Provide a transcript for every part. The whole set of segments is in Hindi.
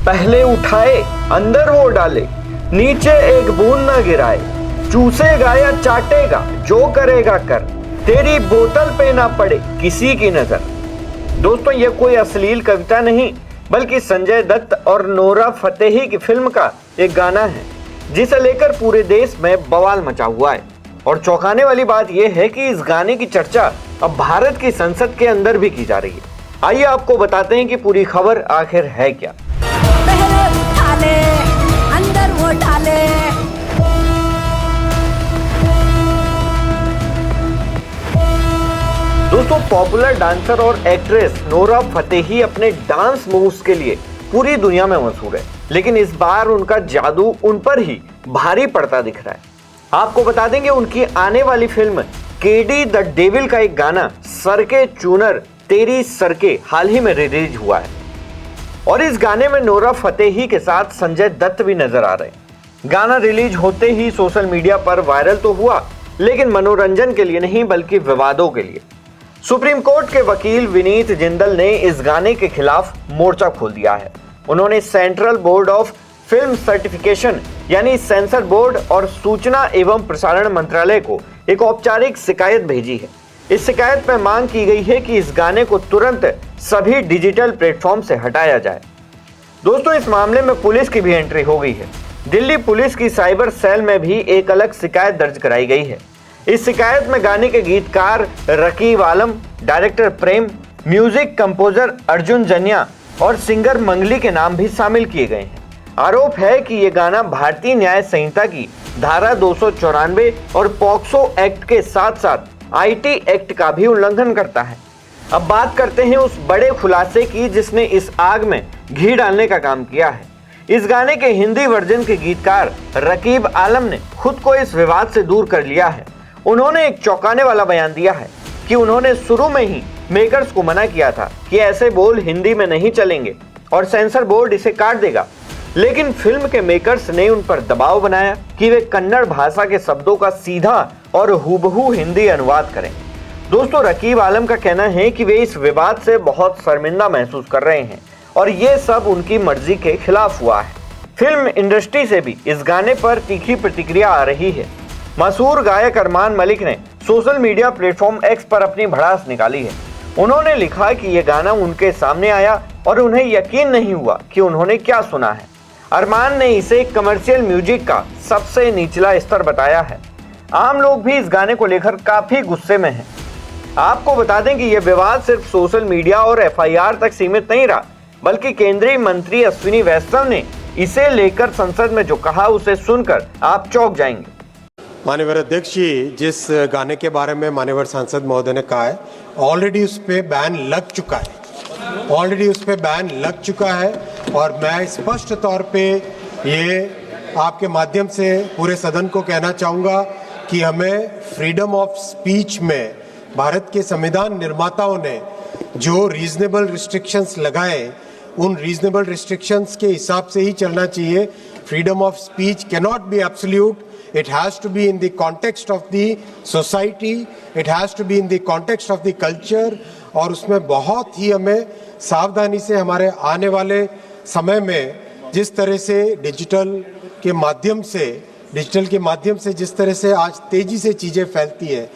पहले उठाए अंदर वो डाले, नीचे एक बूंद न गिराए, चूसेगा या चाटेगा जो करेगा कर, तेरी बोतल पे ना पड़े किसी की नजर। दोस्तों, ये कोई अश्लील कविता नहीं बल्कि संजय दत्त और नोरा फतेही की फिल्म का एक गाना है जिसे लेकर पूरे देश में बवाल मचा हुआ है। और चौंकाने वाली बात यह है कि इस गाने की चर्चा अब भारत की संसद के अंदर भी की जा रही है। आइए आपको बताते हैं कि पूरी खबर आखिर है क्या। पहले उठा ले, अंदर वो डाले। दोस्तों, पॉपुलर डांसर और एक्ट्रेस नोरा फतेही अपने डांस मूव्स के लिए पूरी दुनिया में मशहूर है, लेकिन इस बार उनका जादू उन पर ही भारी पड़ता दिख रहा है। आपको बता देंगे उनकी आने वाली फिल्म केडी द डेविल का एक गाना सरके चूनर तेरी सरके हाल ही में रिलीज हुआ है और इस गाने में नोरा फतेही के साथ संजय दत्त भी नजर आ रहे हैं। गाना रिलीज होते ही सोशल मीडिया पर वायरल तो हुआ, लेकिन मनोरंजन के लिए नहीं बल्कि विवादों के लिए। सुप्रीम कोर्ट के वकील विनीत जिंदल ने इस गाने के खिलाफ मोर्चा खोल दिया है। उन्होंने central board of film certification यानी सेंसर बोर्ड और सूचना एवं प्रसारण मंत्रालय को एक औपचारिक शिकायत भेजी है। इस शिकायत में मांग की गई है कि इस गाने को तुरंत सभी डिजिटल प्लेटफॉर्म से हटाया जाए। दोस्तों, इस मामले में पुलिस की भी एंट्री हो गई है। दिल्ली पुलिस की साइबर सेल में भी एक अलग शिकायत दर्ज कराई गई है। इस शिकायत में गाने के गीतकार रकीब आलम, डायरेक्टर प्रेम, म्यूजिक कंपोजर अर्जुन जन्या और सिंगर मंगली के नाम भी शामिल किए गए हैं। आरोप है कि यह गाना भारतीय न्याय संहिता की धारा 294 और पॉक्सो एक्ट के साथ साथ आईटी एक्ट का भी उल्लंघन करता है। अब बात करते हैं उस बड़े खुलासे की जिसने इस आग में घी डालने का काम किया है। इस गाने के हिंदी वर्जन के गीतकार रकीब आलम ने खुद को इस विवाद से दूर कर लिया है। उन्होंने एक चौंकाने वाला बयान दिया है कि उन्होंने शुरू में ही मेकर्स को मना किया था कि ऐसे बोल हिंदी में नहीं चलेंगे और सेंसर बोर्ड इसे काट देगा, लेकिन फिल्म के मेकर्स ने उन पर दबाव बनाया कि वे कन्नड़ भाषा के शब्दों का सीधा और हूबहू हिंदी अनुवाद करें। दोस्तों, रकीब आलम का कहना है कि वे इस विवाद से बहुत शर्मिंदा महसूस कर रहे हैं और ये सब उनकी मर्जी के खिलाफ हुआ है। फिल्म इंडस्ट्री से भी इस गाने पर तीखी प्रतिक्रिया आ रही है। मशहूर गायक अरमान मलिक ने सोशल मीडिया प्लेटफॉर्म एक्स पर अपनी भड़ास निकाली है। उन्होंने लिखा कि यह गाना उनके सामने आया और उन्हें यकीन नहीं हुआ कि उन्होंने क्या सुना है। अरमान ने इसे कमर्शियल म्यूजिक का सबसे निचला स्तर बताया है। आम लोग भी इस गाने को लेकर काफी गुस्से में हैं। आपको बता दें कि यह विवाद सिर्फ सोशल मीडिया और एफआईआर तक सीमित नहीं रहा, बल्कि केंद्रीय मंत्री अश्विनी वैष्णव ने इसे लेकर संसद में जो कहा उसे सुनकर आप चौंक जाएंगे। माननीय अध्यक्ष जी, जिस गाने के बारे में माननीय सांसद महोदय ने कहा है, ऑलरेडी उस पर बैन लग चुका है। और मैं स्पष्ट तौर पे ये आपके माध्यम से पूरे सदन को कहना चाहूँगा कि हमें फ्रीडम ऑफ स्पीच में भारत के संविधान निर्माताओं ने जो रीजनेबल रिस्ट्रिक्शंस लगाए, उन रीजनेबल रिस्ट्रिक्शंस के हिसाब से ही चलना चाहिए। Freedom of speech cannot be absolute, it has to be in the context of the society, it has to be in the context of the culture, और उसमें बहुत ही हमें सावधानी से हमारे आने वाले समय में जिस तरह से डिजिटल के माध्यम से जिस तरह से आज तेजी से चीज़ें फैलती है,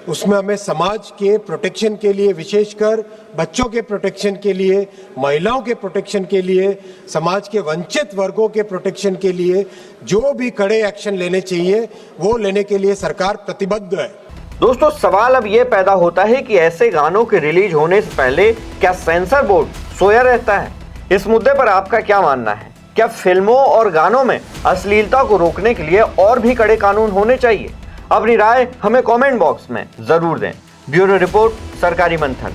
उसमें हमें समाज के प्रोटेक्शन के लिए, विशेषकर बच्चों के प्रोटेक्शन के लिए, महिलाओं के प्रोटेक्शन के लिए, समाज के वंचित वर्गों के प्रोटेक्शन के लिए जो भी कड़े एक्शन लेने चाहिए वो लेने के लिए सरकार प्रतिबद्ध है। दोस्तों, सवाल अब ये पैदा होता है कि ऐसे गानों के रिलीज होने से पहले क्या सेंसर बोर्ड सोया रहता है? इस मुद्दे पर आपका क्या मानना है? क्या फिल्मों और गानों में अश्लीलता को रोकने के लिए और भी कड़े कानून होने चाहिए? अपनी राय हमें कमेंट बॉक्स में जरूर दें। ब्यूरो रिपोर्ट, सरकारी मंथन।